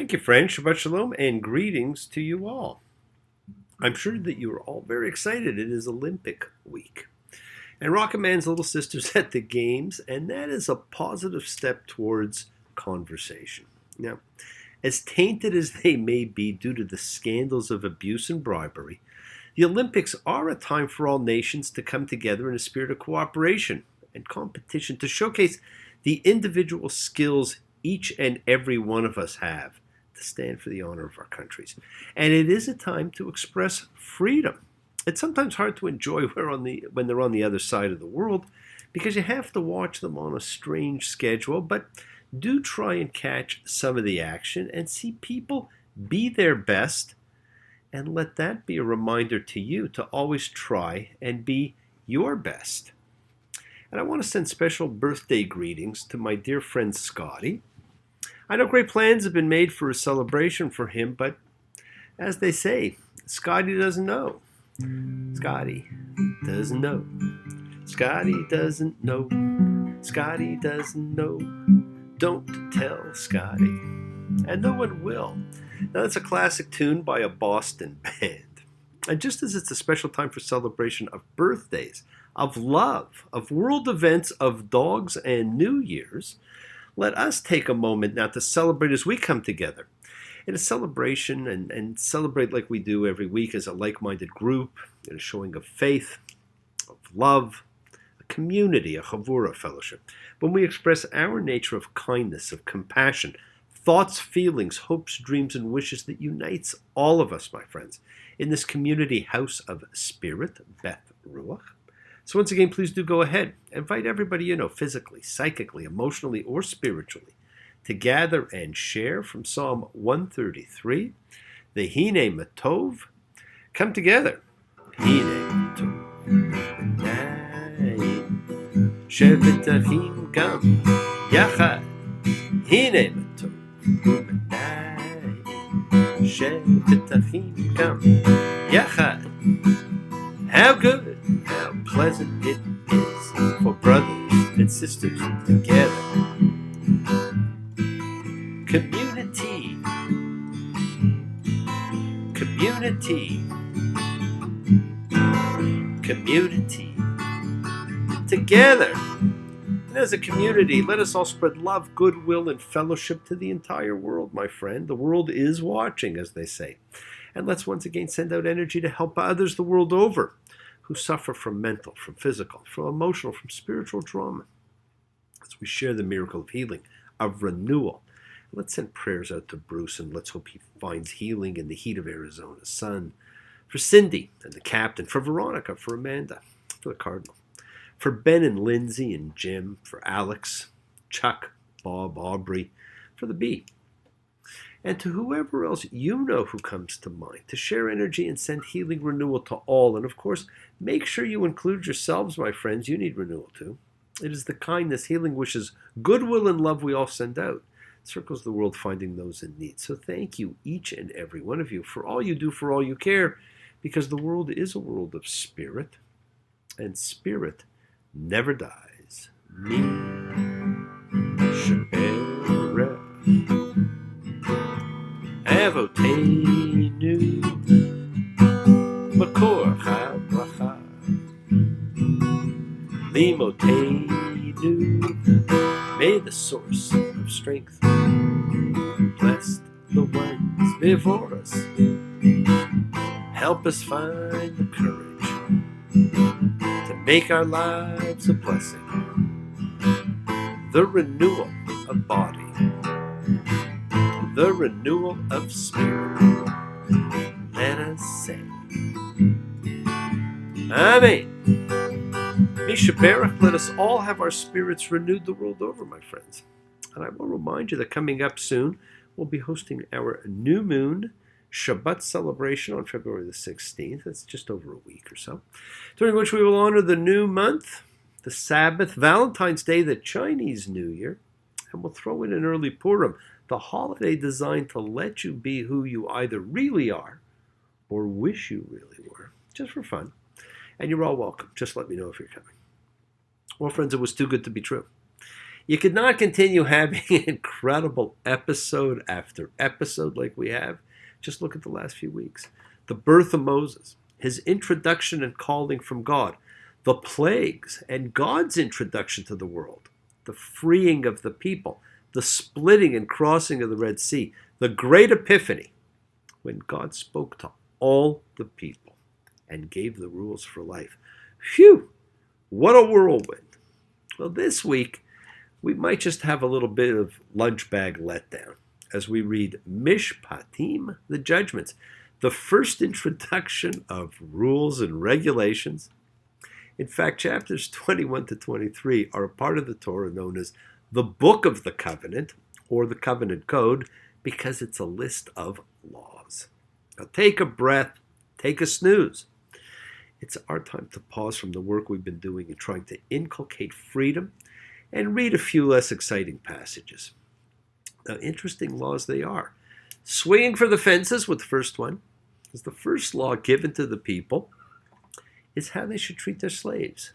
Thank you, friend. Shabbat Shalom and greetings to you all. I'm sure that you are all very excited. It is Olympic week. And Rocket Man's little sister's at the games, and that is a positive step towards conversation. Now, as tainted as they may be due to the scandals of abuse and bribery, the Olympics are a time for all nations to come together in a spirit of cooperation and competition to showcase the individual skills each and every one of us have to stand for the honor of our countries. And it is a time to express freedom. It's sometimes hard to enjoy when they're on the other side of the world because you have to watch them on a strange schedule, but do try and catch some of the action and see people be their best, and let that be a reminder to you to always try and be your best. And I want to send special birthday greetings to my dear friend Scotty. I know great plans have been made for a celebration for him, but as they say, Scotty doesn't know. Scotty doesn't know. Scotty doesn't know. Scotty doesn't know. Don't tell Scotty. And no one will. Now, that's a classic tune by a Boston band. And just as it's a special time for celebration of birthdays, of love, of world events, of dogs and New Year's, let us take a moment now to celebrate as we come together in a celebration and celebrate like we do every week as a like-minded group, in a showing of faith, of love, a community, a chavura fellowship. When we express our nature of kindness, of compassion, thoughts, feelings, hopes, dreams, and wishes that unites all of us, my friends, in this community house of spirit, Beth Ruach. So once again, please do go ahead. Invite everybody you know, physically, psychically, emotionally, or spiritually, to gather and share from Psalm 133, the Hine Matov. Come together. Hine Matov. Shevet Achim Gam Yachad. Hine Matov. Shevet Achim Gam Yachad. How good, how pleasant it is for brothers and sisters together. Community, community, community, together. And as a community, let us all spread love, goodwill, and fellowship to the entire world, my friend. The world is watching, as they say. And let's once again send out energy to help others the world over who suffer from mental, from physical, from emotional, from spiritual trauma. As we share the miracle of healing, of renewal. Let's send prayers out to Bruce, and let's hope he finds healing in the heat of Arizona's sun. For Cindy and the captain, for Veronica, for Amanda, for the Cardinal, for Ben and Lindsay and Jim, for Alex, Chuck, Bob, Aubrey, for the Bee. And to whoever else you know who comes to mind, to share energy and send healing renewal to all. And of course, make sure you include yourselves, my friends. You need renewal too. It is the kindness, healing wishes, goodwill, and love we all send out. It circles the world finding those in need. So thank you, each and every one of you, for all you do, for all you care, because the world is a world of spirit, and spirit never dies. Me, Shabbat. Avoteinu Makor HaBracha Limotenu. May the source of strength bless the ones before us. Help us find the courage to make our lives a blessing. The renewal of body, the renewal of spirit. Let us say, Amen. Misha Baruch, let us all have our spirits renewed the world over, my friends. And I will remind you that coming up soon, we'll be hosting our new moon Shabbat celebration on February the 16th. That's just over a week or so. During which we will honor the new month, the Sabbath, Valentine's Day, the Chinese New Year, and we'll throw in an early Purim, the holiday designed to let you be who you either really are or wish you really were, just for fun. And you're all welcome. Just let me know if you're coming. Well, friends, it was too good to be true. You could not continue having incredible episode after episode like we have. Just look at the last few weeks. The birth of Moses, his introduction and calling from God, the plagues and God's introduction to the world, the freeing of the people, the splitting and crossing of the Red Sea, the great epiphany, when God spoke to all the people and gave the rules for life. Phew, what a whirlwind. Well, this week, we might just have a little bit of lunch bag letdown as we read Mishpatim, the judgments, the first introduction of rules and regulations. In fact, chapters 21 to 23 are a part of the Torah known as the Book of the Covenant, or the Covenant Code, because it's a list of laws. Now take a breath, take a snooze. It's our time to pause from the work we've been doing in trying to inculcate freedom and read a few less exciting passages. Now, interesting laws they are. Swinging for the fences with the first one, is the first law given to the people is how they should treat their slaves.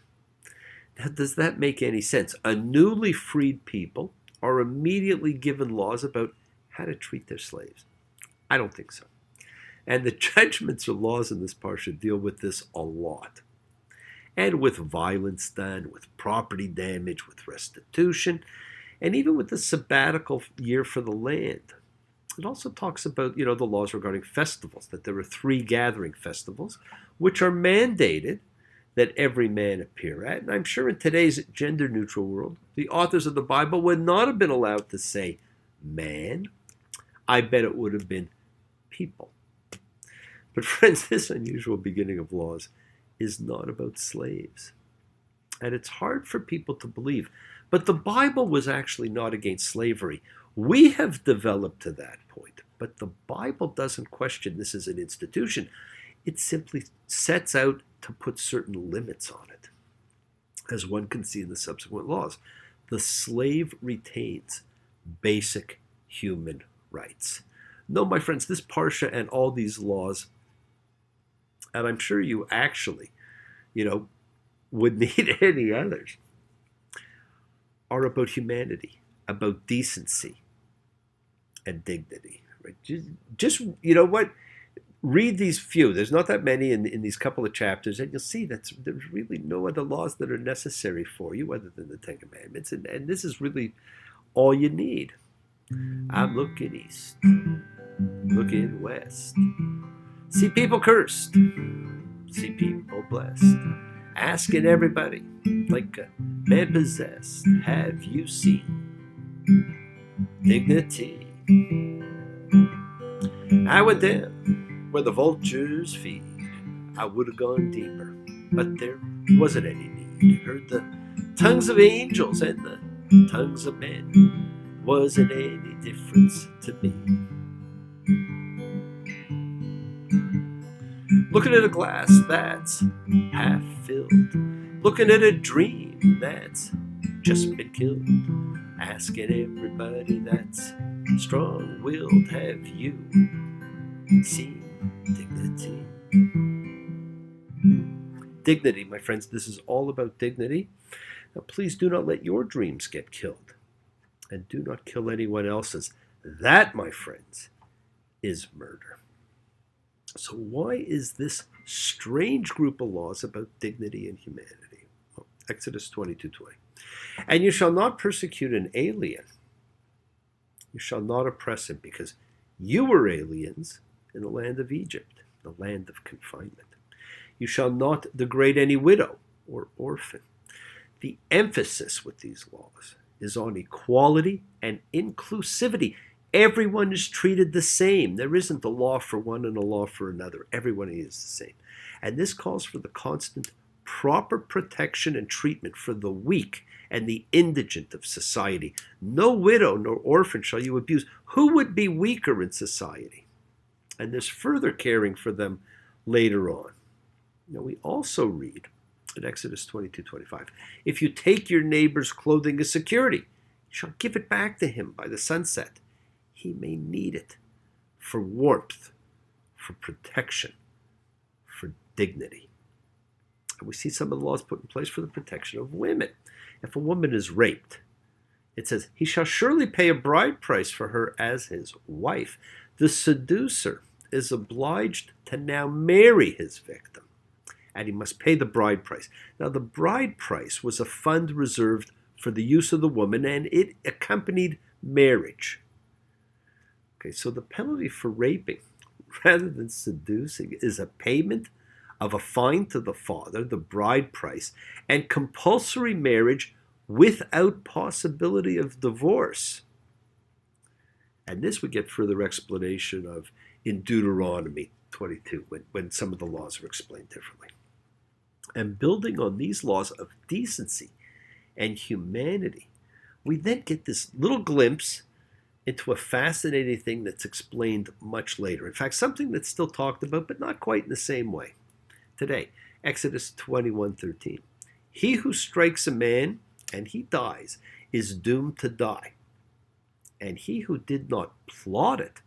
Now, does that make any sense? A newly freed people are immediately given laws about how to treat their slaves. I don't think so. And the judgments or laws in this parsha deal with this a lot. And with violence done, with property damage, with restitution, and even with the sabbatical year for the land. It also talks about, the laws regarding festivals, that there are 3 gathering festivals, which are mandated that every man appear at. And I'm sure in today's gender-neutral world, the authors of the Bible would not have been allowed to say man. I bet it would have been people. But friends, this unusual beginning of laws is not about slaves. And it's hard for people to believe. But the Bible was actually not against slavery. We have developed to that point. But the Bible doesn't question this as an institution. It simply sets out to put certain limits on it. As one can see in the subsequent laws, the slave retains basic human rights. No, my friends, this parsha and all these laws, and I'm sure you actually, would need any others, are about humanity, about decency and dignity. Right? Just read these few. There's not that many in these couple of chapters, and you'll see that there's really no other laws that are necessary for you other than the Ten Commandments, and this is really all you need. I'm looking east, looking west. See people cursed, see people blessed. Asking everybody, like a man possessed, have you seen dignity? I went down where the vultures feed. I would have gone deeper, but there wasn't any need. Heard the tongues of angels and the tongues of men. Wasn't any difference to me. Looking at a glass that's half filled. Looking at a dream that's just been killed. Asking everybody that's strong-willed, have you seen dignity? Dignity, my friends, this is all about dignity. Now, please do not let your dreams get killed. And do not kill anyone else's. That, my friends, is murder. So why is this strange group of laws about dignity and humanity? Well, Exodus 22:20. And you shall not persecute an alien. You shall not oppress him, because you were aliens in the land of Egypt, the land of confinement. You shall not degrade any widow or orphan. The emphasis with these laws is on equality and inclusivity. Everyone is treated the same. There isn't a law for one and a law for another. Everyone is the same. And this calls for the constant proper protection and treatment for the weak and the indigent of society. No widow nor orphan shall you abuse. Who would be weaker in society? And there's further caring for them later on. Now we also read in Exodus 22:25, if you take your neighbor's clothing as security, you shall give it back to him by the sunset. He may need it for warmth, for protection, for dignity. And we see some of the laws put in place for the protection of women. If a woman is raped, It says, he shall surely pay a bride price for her as his wife. The seducer is obliged to now marry his victim, and he must pay the bride price. Now, the bride price was a fund reserved for the use of the woman, and it accompanied marriage. Okay, so the penalty for raping, rather than seducing, is a payment of a fine to the father, the bride price, and compulsory marriage without possibility of divorce. And this we get further explanation of in Deuteronomy 22, when some of the laws are explained differently. And building on these laws of decency and humanity, we then get this little glimpse into a fascinating thing that's explained much later. In fact, something that's still talked about, but not quite in the same way. Today, Exodus 21:13. He who strikes a man and he dies is doomed to die. And he who did not plot it,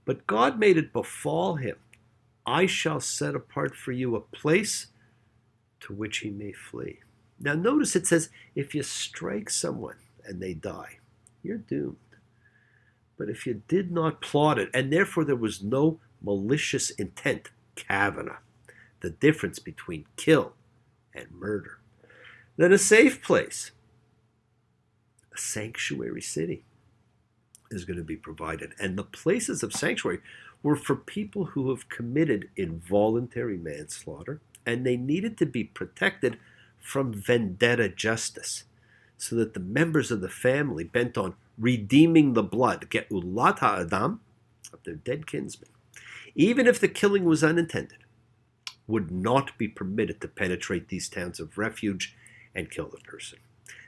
but God made it befall him, I shall set apart for you a place to which he may flee. Now notice it says, if you strike someone and they die, you're doomed. But if you did not plot it, and therefore there was no malicious intent, kavana, the difference between kill and murder, then a safe place, a sanctuary city, is going to be provided. And the places of sanctuary were for people who have committed involuntary manslaughter, and they needed to be protected from vendetta justice, so that the members of the family bent on redeeming the blood, ge'ulat ha'adam, of their dead kinsmen, even if the killing was unintended, would not be permitted to penetrate these towns of refuge and kill the person.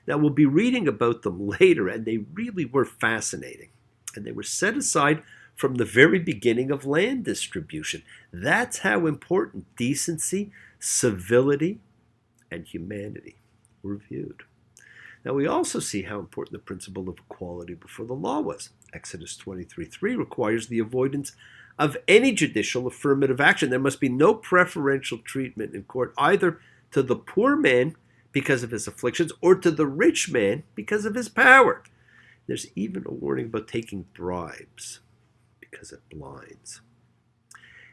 Now, we'll be reading about them later, and they really were fascinating. And they were set aside from the very beginning of land distribution. That's how important decency, civility, and humanity were viewed. Now, we also see how important the principle of equality before the law was. Exodus 23:3 requires the avoidance of any judicial affirmative action. There must be no preferential treatment in court, either to the poor man because of his afflictions or to the rich man because of his power. There's even a warning about taking bribes because it blinds.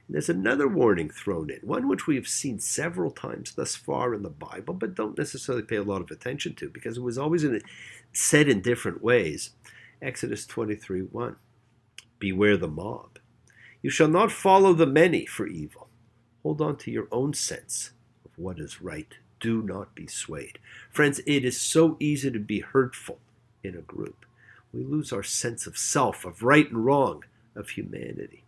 And there's another warning thrown in, one which we have seen several times thus far in the Bible, but don't necessarily pay a lot of attention to because it was always said in different ways. Exodus 23:1. Beware the mob. You shall not follow the many for evil. Hold on to your own sense of what is right. Do not be swayed. Friends, it is so easy to be hurtful in a group. We lose our sense of self, of right and wrong, of humanity.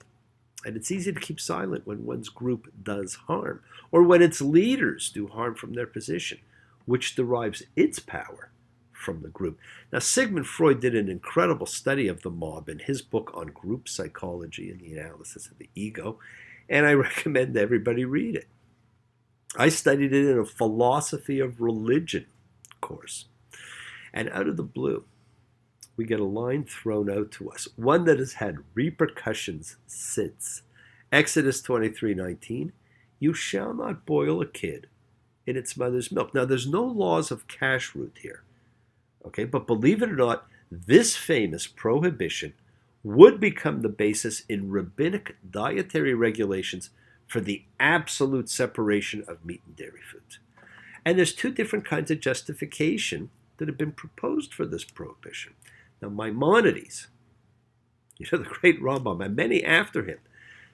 And it's easy to keep silent when one's group does harm, or when its leaders do harm from their position, which derives its power from the group. Now, Sigmund Freud did an incredible study of the mob in his book on group psychology and the analysis of the ego, and I recommend everybody read it. I studied it in a philosophy of religion course. And out of the blue, we get a line thrown out to us, one that has had repercussions since. Exodus 23:19, you shall not boil a kid in its mother's milk. Now, there's no laws of kashrut here, okay? But believe it or not, this famous prohibition would become the basis in rabbinic dietary regulations for the absolute separation of meat and dairy foods. And there's two different kinds of justification that have been proposed for this prohibition. Now, Maimonides, the great Rambam, and many after him,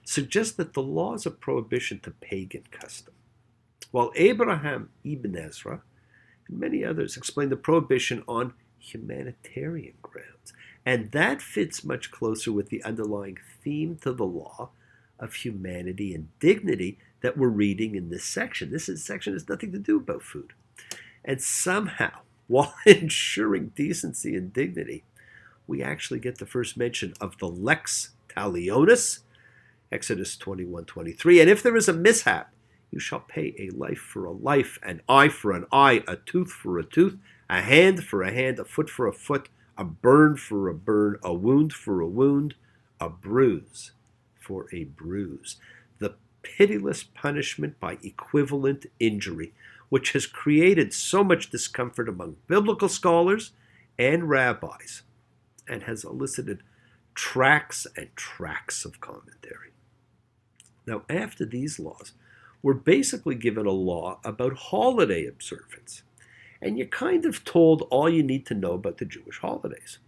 suggest that the laws of prohibition to pagan custom, while Abraham ibn Ezra and many others explain the prohibition on humanitarian grounds. And that fits much closer with the underlying theme to the law of humanity and dignity that we're reading in this section. Section has nothing to do about food. And somehow, while ensuring decency and dignity, we actually get the first mention of the lex talionis, Exodus 21:23. And if there is a mishap, you shall pay a life for a life, an eye for an eye, a tooth for a tooth, a hand for a hand, a foot for a foot, a burn for a burn, a wound for a wound, a bruise for a bruise. The pitiless punishment by equivalent injury, which has created so much discomfort among biblical scholars and rabbis, and has elicited tracts and tracts of commentary. Now, after these laws, we're basically given a law about holiday observance, and you're kind of told all you need to know about the Jewish holidays.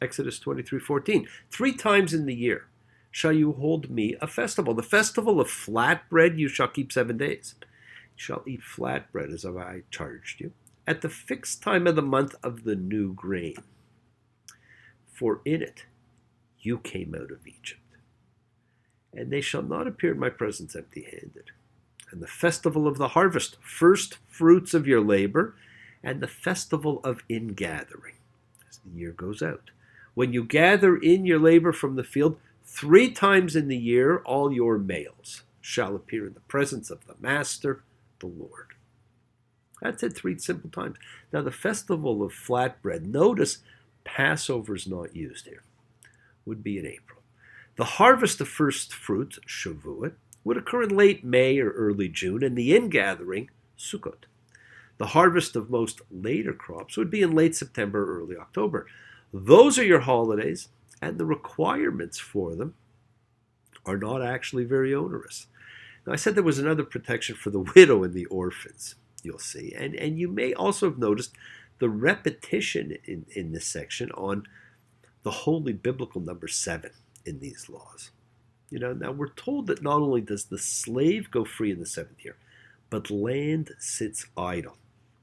Exodus 23:14, 3 times in the year shall you hold me a festival. The festival of flatbread you shall keep 7 days. You shall eat flatbread as I charged you, at the fixed time of the month of the new grain. For in it you came out of Egypt. And they shall not appear in my presence empty-handed. And the festival of the harvest, first fruits of your labor, and the festival of ingathering, as the year goes out. When you gather in your labor from the field, 3 times in the year all your males shall appear in the presence of the Master, the Lord. That's it, 3 simple times. Now the festival of flatbread, notice Passover is not used here, would be in April. The harvest of first fruits, Shavuot, would occur in late May or early June, and the ingathering, Sukkot. The harvest of most later crops would be in late September or early October. Those are your holidays, and the requirements for them are not actually very onerous. Now, I said there was another protection for the widow and the orphans, you'll see. And you may also have noticed the repetition in this section on the holy biblical number 7 in these laws. Now we're told that not only does the slave go free in the 7th year, but land sits idle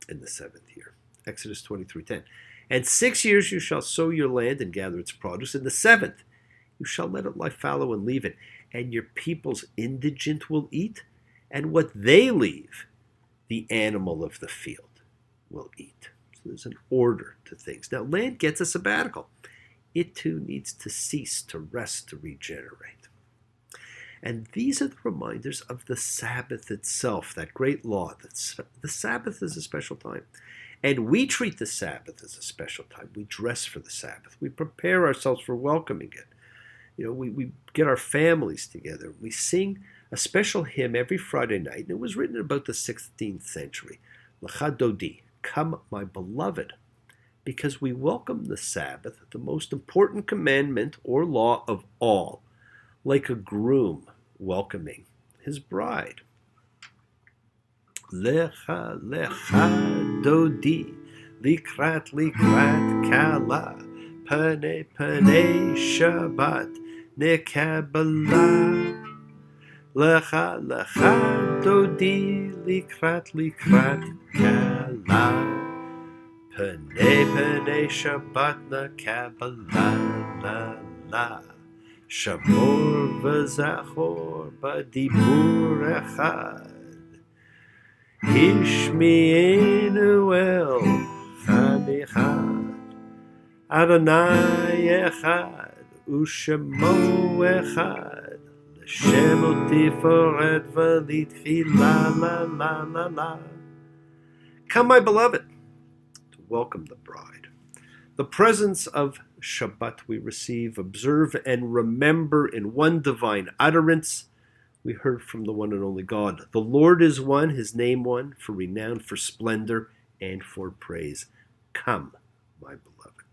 in the 7th year. Exodus 23:10. And 6 years you shall sow your land and gather its produce. In the 7th you shall let it lie fallow and leave it. And your people's indigent will eat, and what they leave, the animal of the field will eat. So there's an order to things. Now land gets a sabbatical. It too needs to cease, to rest, to regenerate. And these are the reminders of the Sabbath itself, that great law. The Sabbath is a special time. And we treat the Sabbath as a special time. We dress for the Sabbath. We prepare ourselves for welcoming it. We get our families together. We sing a special hymn every Friday night, and it was written about the 16th century. Lecha Dodi, come my beloved, because we welcome the Sabbath, the most important commandment or law of all, like a groom welcoming his bride. Lecha, lecha, dodi, likrat, likrat, kala, pane, pane, Shabbat, nekabala. Lecha, lecha, dodi, likrat, likrat, kala. Panei, panei, Shabbat na Kabbalah, la, la. Shamor v'zachor b'dibur echad. Hishmi'enu el chad echad. Adonai echad, u'shemo echad. L'shem u'tiforet v'litchila, la, la, la, la. Come, my beloved, welcome the bride. The presence of Shabbat we receive, observe, and remember in one divine utterance. We heard from the one and only God. The Lord is one, his name one, for renown, for splendor, and for praise. Come, my beloved.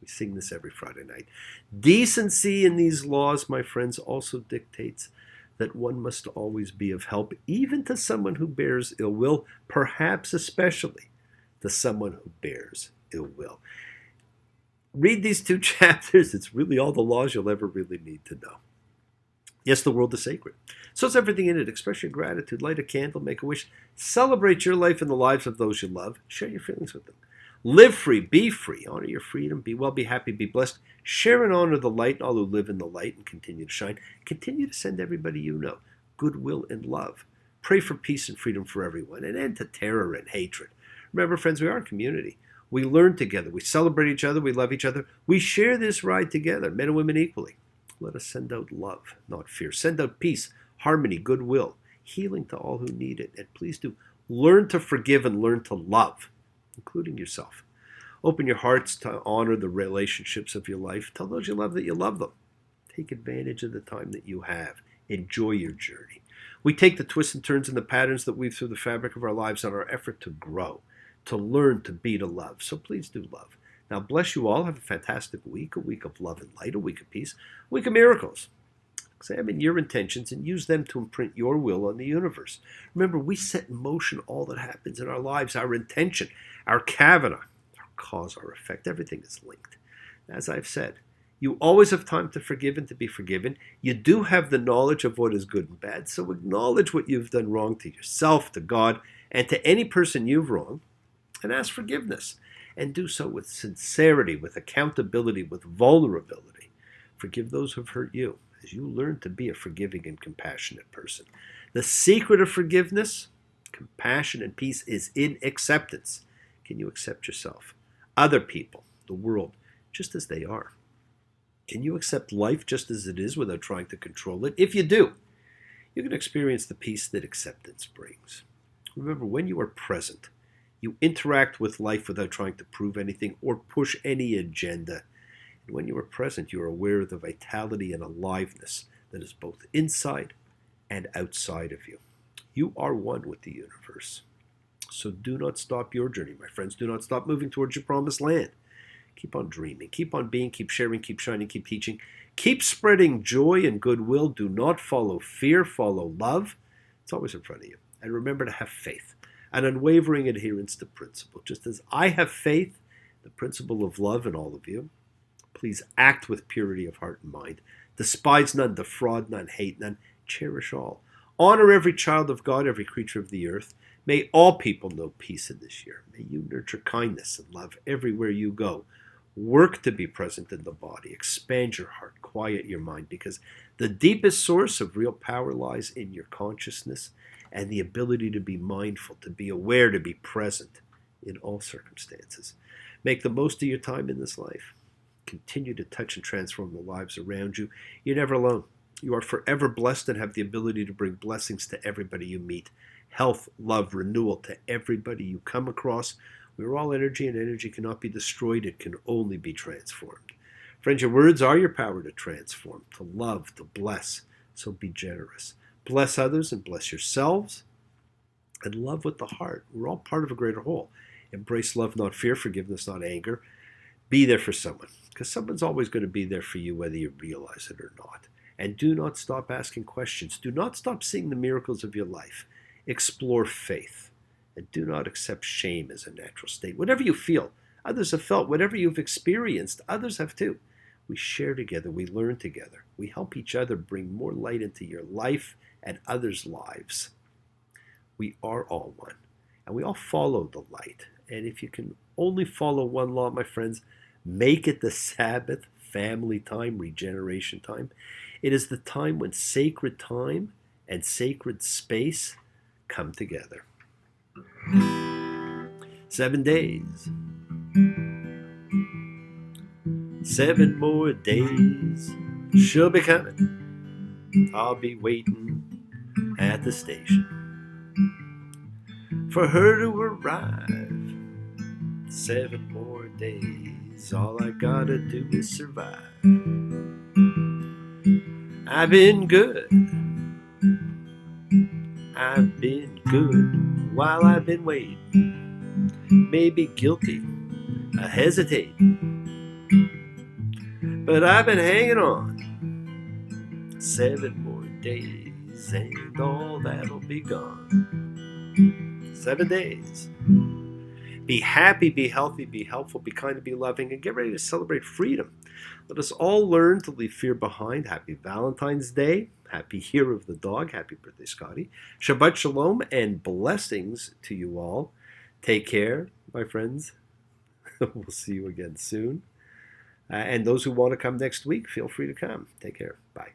We sing this every Friday night. Decency in these laws, my friends, also dictates that one must always be of help, even to someone who bears ill will, perhaps especially to someone who bears ill will. Read these 2 chapters. It's really all the laws you'll ever really need to know. Yes, the world is sacred. So is everything in it. Express your gratitude, light a candle, make a wish, celebrate your life and the lives of those you love, share your feelings with them. Live free, be free, honor your freedom, be well, be happy, be blessed, share and honor the light, all who live in the light and continue to shine. Continue to send everybody you know goodwill and love. Pray for peace and freedom for everyone, an end to terror and hatred. Remember, friends, we are a community. We learn together. We celebrate each other. We love each other. We share this ride together, men and women equally. Let us send out love, not fear. Send out peace, harmony, goodwill, healing to all who need it. And please do learn to forgive and learn to love, including yourself. Open your hearts to honor the relationships of your life. Tell those you love that you love them. Take advantage of the time that you have. Enjoy your journey. We take the twists and turns and the patterns that weave through the fabric of our lives on our effort to grow, to learn to be to love. So please do love. Now, bless you all. Have a fantastic week, a week of love and light, a week of peace, a week of miracles. Examine your intentions and use them to imprint your will on the universe. Remember, we set in motion all that happens in our lives. Our intention, our kavana, our cause, our effect, everything is linked. As I've said, you always have time to forgive and to be forgiven. You do have the knowledge of what is good and bad, so acknowledge what you've done wrong to yourself, to God, and to any person you've wronged, and ask forgiveness. And do so with sincerity, with accountability, with vulnerability. Forgive those who have hurt you, as you learn to be a forgiving and compassionate person. The secret of forgiveness, compassion, and peace is in acceptance. Can you accept yourself, other people, the world, just as they are? Can you accept life just as it is without trying to control it? If you do, you can experience the peace that acceptance brings. Remember, when you are present, you interact with life without trying to prove anything or push any agenda. And when you are present, you are aware of the vitality and aliveness that is both inside and outside of you. You are one with the universe. So do not stop your journey, my friends. Do not stop moving towards your promised land. Keep on dreaming. Keep on being. Keep sharing. Keep shining. Keep teaching. Keep spreading joy and goodwill. Do not follow fear. Follow love. It's always in front of you. And remember to have faith. An unwavering adherence to principle. Just as I have faith, the principle of love in all of you, please act with purity of heart and mind. Despise none, defraud none, hate none, cherish all. Honor every child of God, every creature of the earth. May all people know peace in this year. May you nurture kindness and love everywhere you go. Work to be present in the body. Expand your heart. Quiet your mind, because the deepest source of real power lies in your consciousness and the ability to be mindful, to be aware, to be present in all circumstances. Make the most of your time in this life. Continue to touch and transform the lives around you. You're never alone. You are forever blessed and have the ability to bring blessings to everybody you meet. Health, love, renewal to everybody you come across. We are all energy, and energy cannot be destroyed. It can only be transformed. Friends, your words are your power to transform, to love, to bless. So be generous. Bless others and bless yourselves. And love with the heart. We're all part of a greater whole. Embrace love, not fear. Forgiveness, not anger. Be there for someone, because someone's always going to be there for you whether you realize it or not. And do not stop asking questions. Do not stop seeing the miracles of your life. Explore faith. And do not accept shame as a natural state. Whatever you feel, others have felt. Whatever you've experienced, others have too. We share together. We learn together. We help each other bring more light into your life and others' lives. We are all one. And we all follow the light. And if you can only follow one law, my friends, make it the Sabbath, family time, regeneration time. It is the time when sacred time and sacred space come together. 7 days. 7 more days. She'll be coming. I'll be waiting at the station for her to arrive. 7 more days. All I gotta do is survive. I've been good. I've been good while I've been waiting. Maybe guilty, I hesitate, but I've been hanging on. 7 more days and all that'll be gone. 7 days. Be happy, be healthy, be helpful, be kind, and be loving, and get ready to celebrate freedom. Let us all learn to leave fear behind. Happy Valentine's Day. Happy Year of the Dog. Happy birthday, Scotty. Shabbat Shalom and blessings to you all. Take care, my friends. We'll see you again soon. And those who want to come next week, feel free to come. Take care. Bye.